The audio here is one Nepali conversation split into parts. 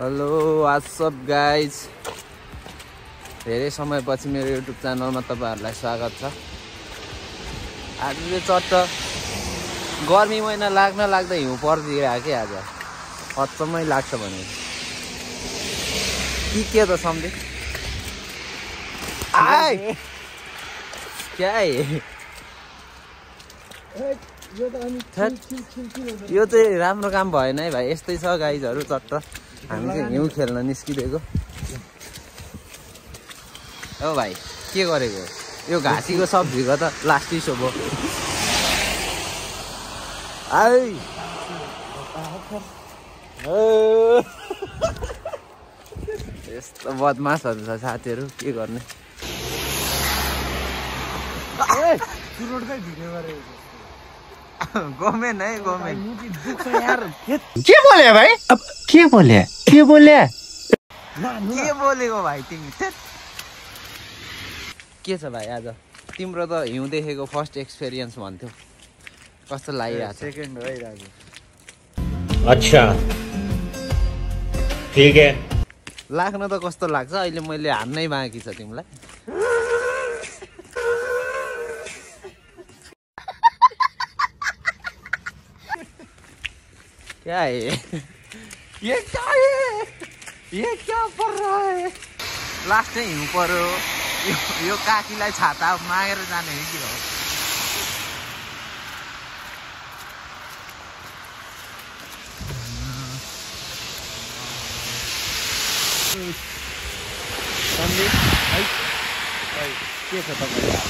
हेलो व्हाट्स अप गाइज, धेरै समयपछि मेरो युट्युब च्यानलमा तपाईहरुलाई स्वागत छ। आज चट्ट गर्मी महिना लाग्न लाग्दै हिउँ परिदिरहेको के आज अचम्मै लाग्छ भने के त सम्झे आइ क्या यो चाहिँ राम्रो काम भएन है भाइ। यस्तै छ गाइजहरु, चट्ट हामी चाहिँ हिउँ खेल्न निस्किदिएको। ओ भाइ के गरेको यो घाँसीको सब्जीको त लास्टै सो भयो। आइ यस्तो बदमासहरु छ साथीहरु, के गर्ने। गभर्नमेन्ट है गभर्नमेन्ट यार। के बोले भाइ? अब के बोले के बोलेको भाइ तिमी? के छ भाइ आज तिम्रो त हिउँ देखेको फर्स्ट एक्सपिरियन्स भन्थ्यो, कस्तो लागिरहेको छ? सेकेन्ड हो है दाजु। अच्छा ठीक है। लाग्न त कस्तो लाग्छ? अहिले मैले हान्नै बाँकी छ तिमीलाई। क्या है ये क्या पर रहा है? लास्टै हिउँ पर्यो। यो काकीलाई छाता मागेर जाने हो कि हो? के छ तपाईलाई?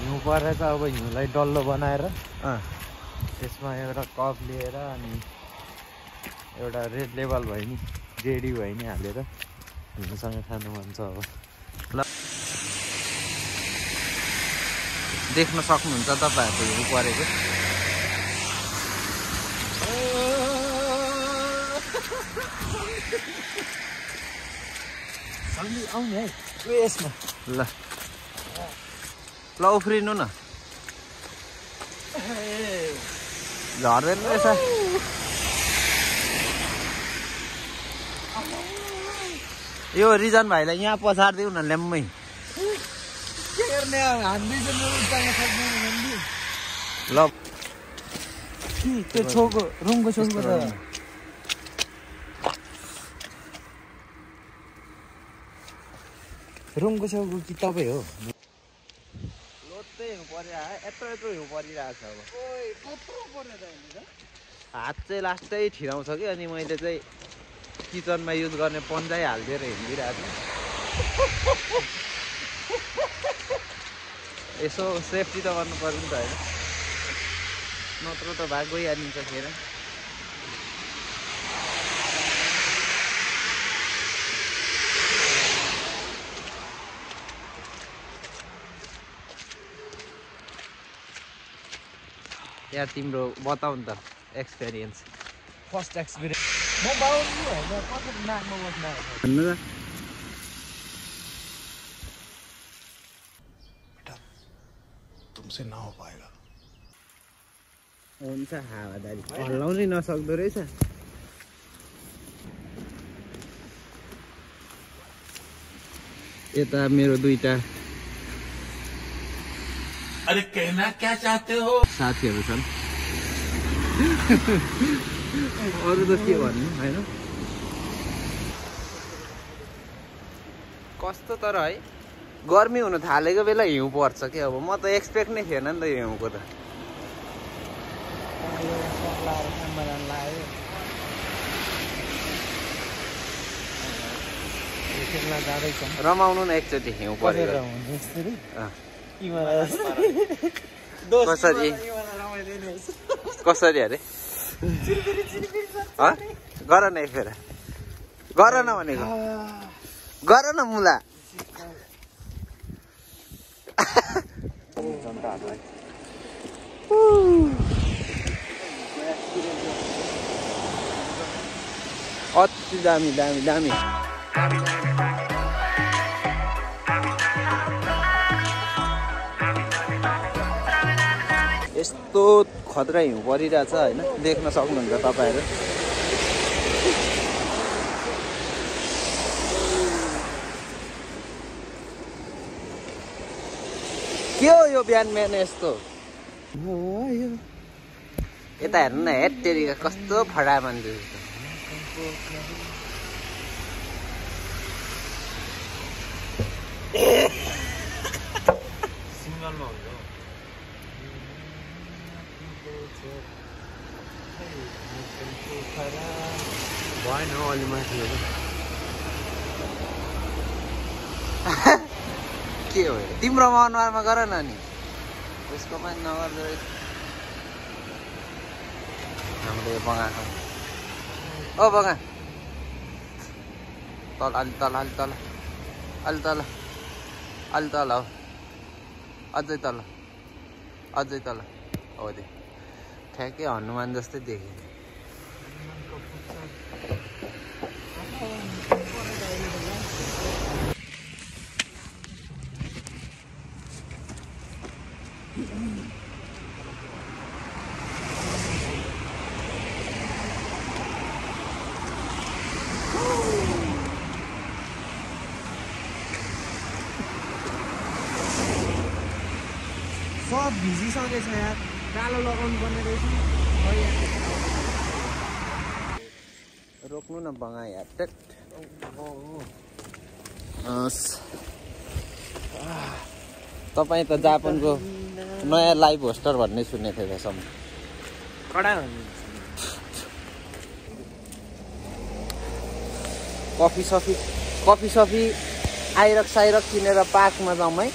हिउँ परेछ, अब हिउँलाई डल्लो बनाएर त्यसमा एउटा कप लिएर अनि एउटा रेड लेबल भयो नि, जेडी भयो नि हालेर हिउँसँग खानु मन छ। अब ल देख्न सक्नुहुन्छ तपाईहरुले हिउँ परेको। आउने है यसमा। ल ल उफ्रिनु न, झर्दैन रहेछ। यो रिजन भाइलाई यहाँ पछाडिदिउ न ल्याम्मै। के गर्ने ल त्यो छेउको रुमको छेउको त रुमको छेउको कि तपाईँ हो? लोत्तै हिउँ परिरहेको, यत्रो हिउँ परिरहेको छ। अब हात चाहिँ लास्टै ठिराउँछ कि, अनि मैले चाहिँ किचनमा युज गर्ने पन्जाइ हालिदिएर हिँडिरहेको छु। यसो सेफ्टी त गर्नु पर्यो नि त होइन, नत्र त भाग गइहालिन्छ फेरि। यार तिम्रो बताउ नि त एक्सपिरियन्स, फर्स्ट एक्सपिरियन्स। म बाउन्नु होइन, कति नाकमा बस्न भन्नु त। बेटा तुमसे ना हो पाएगा। हुन्छ हावादारी हल्लाउनै नसक्दो रहेछ। यता मेरो दुईटा अरे कहना क्या चाहते हो? साथीहरु छन्। अरू त के भन्नु होइन। कस्तो तर है, गर्मी हुन थालेको बेला हिउँ पर्छ कि। अब म त एक्सपेक्ट नै थिएन नि त हिउँको त। रमाउनु न एकचोटि हिउँ परेर। कसरी कसरी अरे गर न फेर, गर न भनेको, गर न मुला। अति दामी दामी दामी। यस्तो खतरा हिउँ परिरहेछ होइन, देख्न सक्नुहुन्छ तपाईँहरू। के हो यो बिहान बिहान यस्तो? यता हेर्नु न, हेटेरिका कस्तो फडा मान्छे। सिङ्गलमा हुन्छ भएन हौ अलि माथि के हो तिम्रो अनुहारमा गर न नि, उसको पनि नगर्दो रहेछ। हाम्रो यो बगाएको ओ बगा तल, अलि तल, अलि तल, अलि तल, अलि तल हो, अझै तल, अझै तल हो। त्यो ठ्याक्कै हनुमान जस्तै देखेँ। सब भिजिसकेछ यार, कालो लगाउनु पर्ने रहेछ। रोक्नु न बगा यार। तपाईँ त जापानको नयाँ लाइभ होस्टर भन्ने सुनेको थिएँ त्यसम्म। कडा कफी सफी आइरक साइरक किनेर पार्कमा जाउँ है।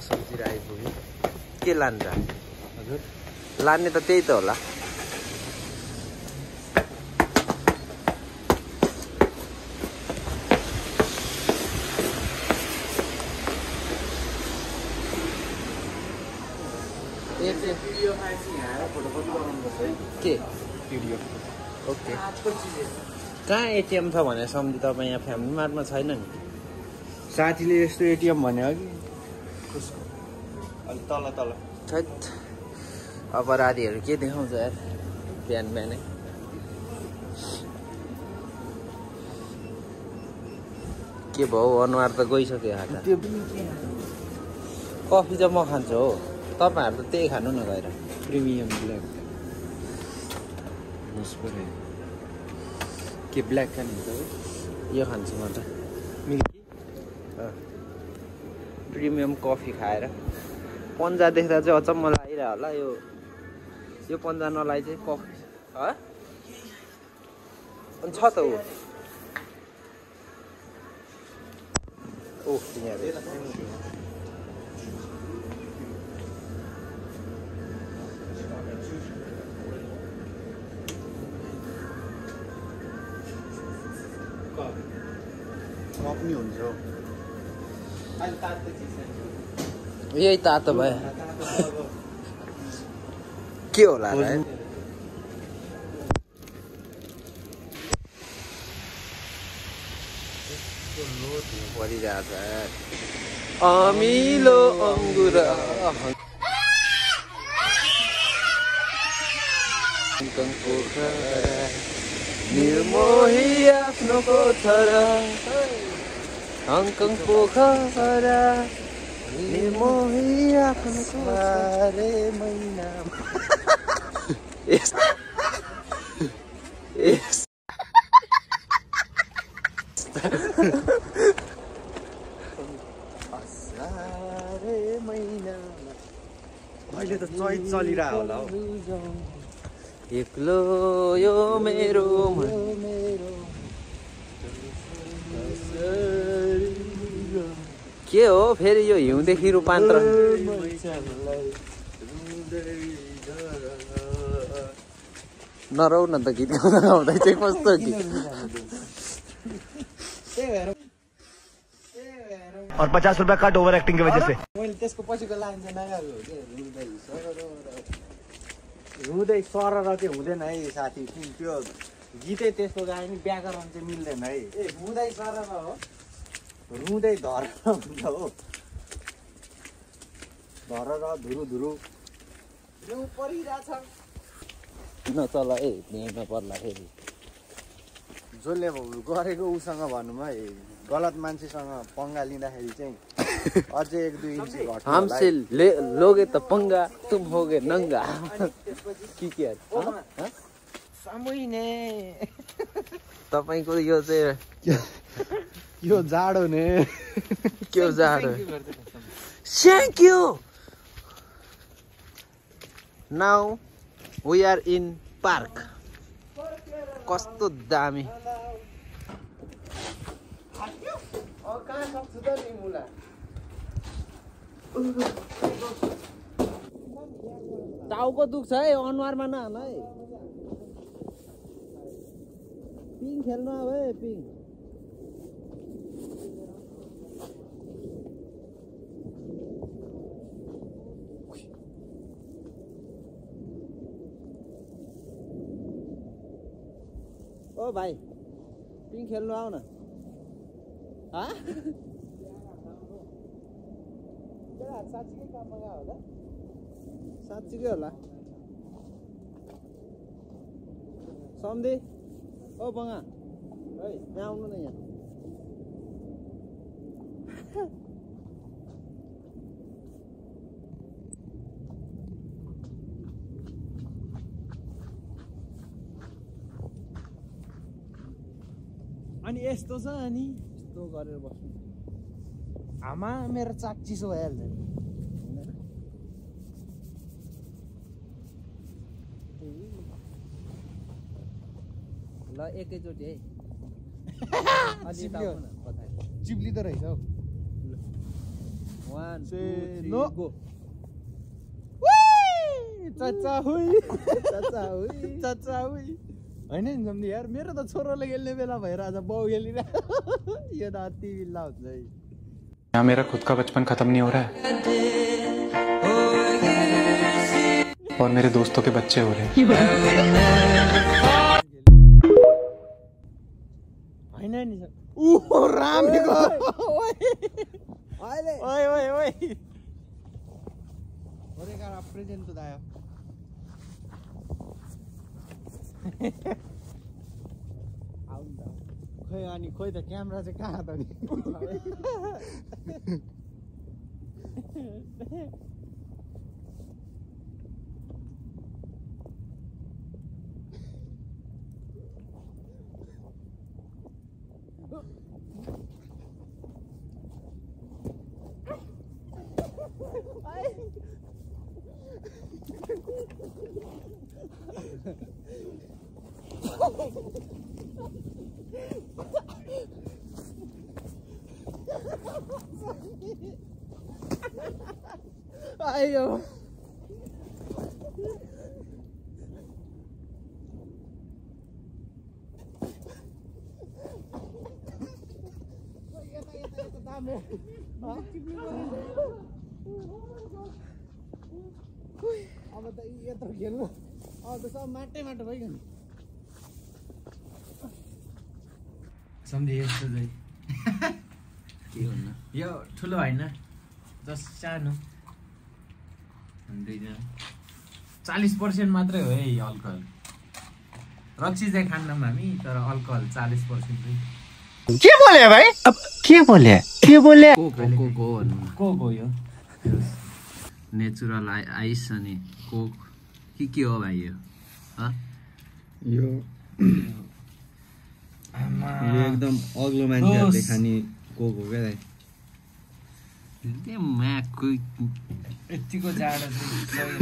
सब्जी आइपुग्यो। के लान्छ? हजुर लाने त त्यही त होला। के ओके कहाँ एटिएम छ भने सम्झि तपाईँ यहाँ फ्यामिली मार्टमा छैन नि? साथीले यस्तो एटिएम भन्यो कि अलि तल तल। छैट अपराधीहरू के देखाउँछ यार बिहान बिहानै। के भयो अनुहार त गइसक्यो हात। कफी चाहिँ म खान्छु हो, तपाईँहरू त त्यही खानु न गएर। प्रिमियम ब्ल्याक के ब्ल्याक खानुहुन्छ? यो खान्छु म त मिल्की प्रिमियम कफी खाएर। पन्जा देख्दा चाहिँ अचम्म लागिरह होला। यो पन्जा नलाई चाहिँ कफी अनि छ त ऊ ओ यहाँ कफी हुन्छ यही तातो भयो। के होला र परिरहेछ अमिलो अङ्गुर निर्मोही आफ्नो पोखरा हङकङ पोखरा निर्मोही आफ्नो सारे महिना अहिले त चैत चलिरहेको होला हौ। एक्लो यो मेरो के हो फेरि यो हिउँदेखि रूपान्तर? नरौ न त गीत गाउँदा गाउँदै चाहिँ कस्तो गीत। और 50 रुपया कट ओवर एक्टिंग की वजह से। मैले त्यसको पछिको लाइन चाहिँ नगाएको हो के रुँदै सरर चाहिँ हुँदैन है साथी। त्यो गीतै त्यस्तो गाए नि व्याकरण चाहिँ मिल्दैन है। ए हुँदै सर हो रुँदै धर हुन्छ हो धर र धुरु धुरु जिउ परिरहेछ नचल है भेट्न पर्ला फेरि जसले गरेको उसँग भनौँ है गलत मान्छेसँग पंगा लिँदाखेरि चाहिँ अझै 1-2 इन्च घट्छ हमसे लोगे त पंगा तुम होगे नंगा के सामुइने तपाईको यो चाहिँ यो जाडो ने के जाडो thank you now we are in park कस्तो दामी टाउको दुख्छ है अनुहारमा नहाल है पिङ खेल्नु अब है पिङ ओ भाइ पिङ खेल्नु आऊ न साँच्चीकै काममा गयो होला साँच्चीकै होला सम्धि ओ बङ्गा है यहाँ आउनु न यहाँ अनि यस्तो छ अनि यस्तो गरेर बस्नु आमा मेरो चाक चिसो भइहाल्छ ल एकैचोटि है चिप्लिँदो रहेछ हौ 1 2 नो 3 गो चच्चा हुई चाचा हुई चच्चा हुई होइन नि जम्दी यार मेरो त छोरोले खेल्ने बेला भएर आज बाउ खेलिरहेको यो त अति बिल्ला हुन्छ है यहाँ मेरा खुद का बचपन खत्म नहीं हो रहा है और मेरे दोस्तों के बच्चे हो रहे हैं होइन नि ऊ रामेको अहिले ओए ओए ओए ओरे cara apresento daí आउँदा खोइ अनि खोइ त क्यामेरा चाहिँ कहाँ त नि आयो अब त यत्रो खेल्नु अब त सब माटै माटो भइगयो सम्झे यस्तो चाहिँ के भन्नु यो ठुलो होइन जस्ट सानो 40% मात्रै हो है अल्कोहल रक्सी चाहिँ खान्नौँ हामी तर अल्कोहल 40% क्या बोले भाई अब क्या बोले कोक हो यो नेचुरल आइस अनि कोक के हो भाइ यो एकदम अग्लो मान्छेहरूले खाने कोक हो क्या यतिको जाडो चाहिँ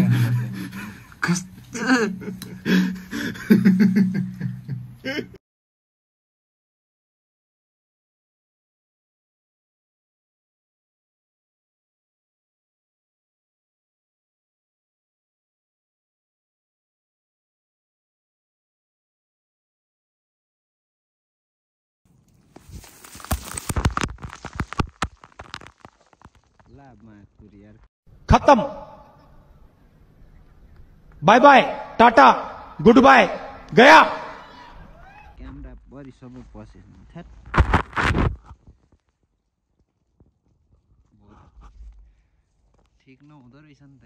खत्म bye bye tata goodbye गया भरि सबै पसेछ थ्याट ठिक नहुँदो रहेछ नि त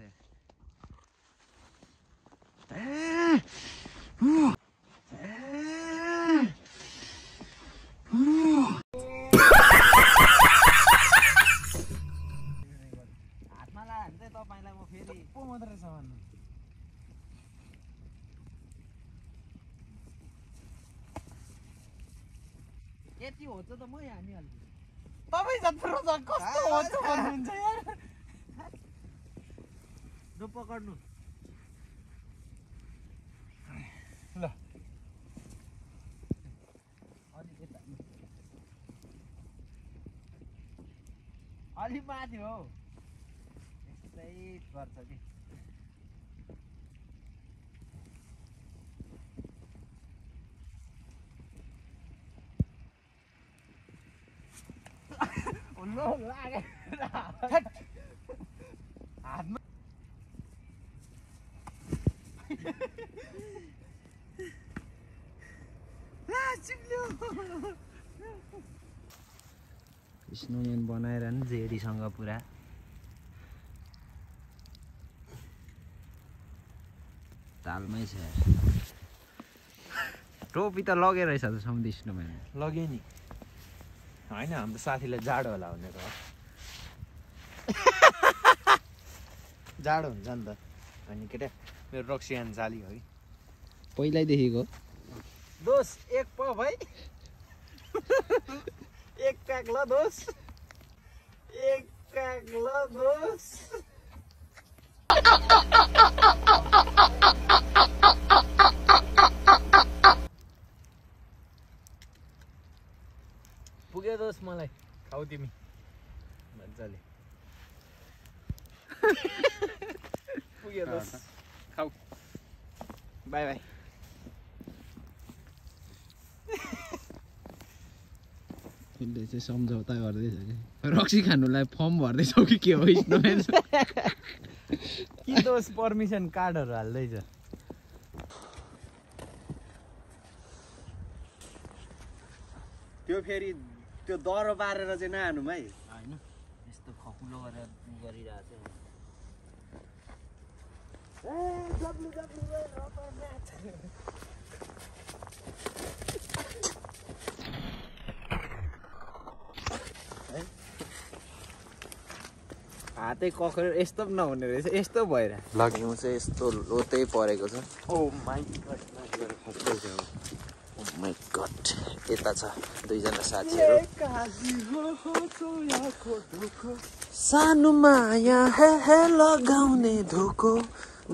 हातमा लाग्यो भने चाहिँ तपाईँलाई म फेरि पो मात्रै छ भन्नु यति हुन्छ त मै हानिहाल्छु तपाईँ जत्रो त कस्तो हुन्छ भन्नुहुन्छ यार ल पकड्नु ल अलि माथि हो यस्तै गर्छ कि हातमा स्नोम्यान बनाएर नि जेडीसँग पुरा तालमै छ टोपी त लगेर रहेछ त सधैँ स्नोम्यान लगेँ नि होइन हाम्रो साथीलाई जाडो होला भनेर जाडो हुन्छ नि त अनि केटा मेरो रक्सियान जाली हो कि पहिल्यैदेखिको दोस एक प भाइ एक प्याक ल दोस एक प्याक ल दोस पुग्यो दोस मलाई खाऊ तिमी मजाले पुग्यो दोस खाऊ बाई बाई उसले चाहिँ सम्झौता गर्दैछ कि रक्सी खानुलाई फर्म भर्दैछौ कि के हो स्नोम्यान कि दोस पर्मिसन कार्डहरू हाल्दैछ त्यो फेरि त्यो दह्रो पारेर चाहिँ नहानु है होइन यस्तो खकुलो गरेर गरिरहेको हातै कक्रेर यस्तो पनि नहुने रहेछ यस्तो भएर हिउँ चाहिँ यस्तो लोतै परेको छ ओ माई गड यता छ दुईजना साथीहरू सानो माया हे लगाउने धोको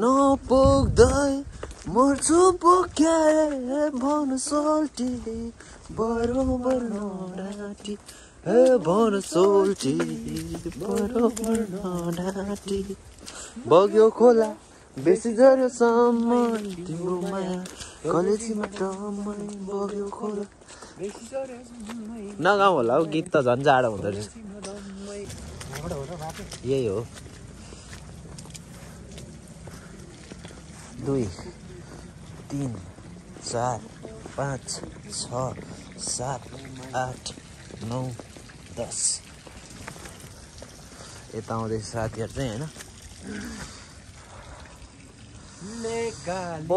नपुग्दै मर्छु बोक्याए भन सोल्टी बरोबर नडाटी हे भन सोल्टी बरोबर नडाटी बग्यो खोला बेसी झऱ्यो समय तिम्रो माया कलेजीमा टम्मै बग्यो खोला नगाउँ होला हौ गीत त झन् जाडो हुँदो रहेछ यही हो 2 3 4 5 6 7 8 9 10 यता आउँदैछ साथीहरू चाहिँ होइन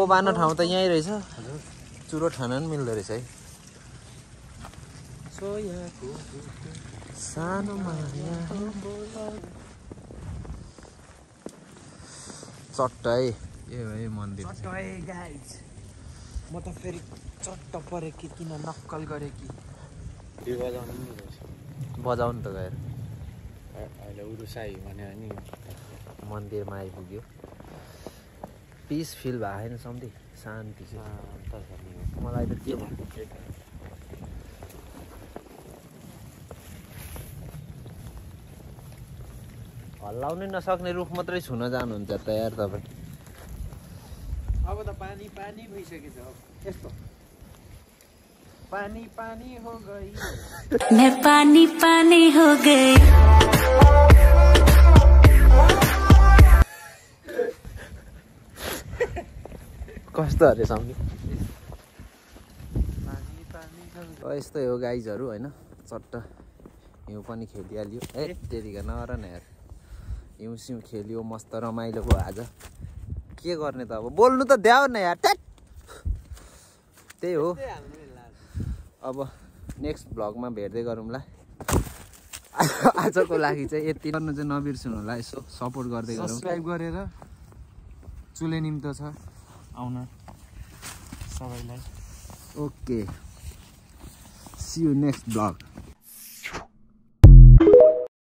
बानो ठाउँ त यहीँ रहेछ चुरो ठान पनि मिल्दो रहेछ है सानो माया चट्टै ए भाइ मन्दिर गाइज म त फेरि चट्ट परे कि किन नक्कल गरे कि बजाउनु त गएर अहिले उरुसाई भन्यो नि मन्दिरमा आइपुग्यो पिस फिल भएको छैन सम्धि शान्ति चाहिँ मलाई त के हल्लाउनै नसक्ने रुख मात्रै छुन जानुहुन्छ तयार तपाईँ अब त पानी पानी भइसकेछ यस्तो पानी पानी हो गई मैं पानी पानी हो गई कस्तो अरे सम्झि पानी पानी हो यस्तै हो गाइजहरू होइन चट्ट हिउँ पनि खेलिहाल्यो त्यतिका नगर न यार हिउँ सिउँ खेल्यो मस्त रमाइलो भयो आज के गर्ने त अब बोल्नु त द्याउ न यार त्यही हो अब नेक्स्ट भ्लगमा भेट्दै गरौँला आजको लागि चाहिँ यति गर्नु चाहिँ नबिर्सनु होला यसो सपोर्ट गर्दै गरौँ सब्सक्राइब गरेर चुले निम्तो छ आउन सबैलाई okay see you next vlog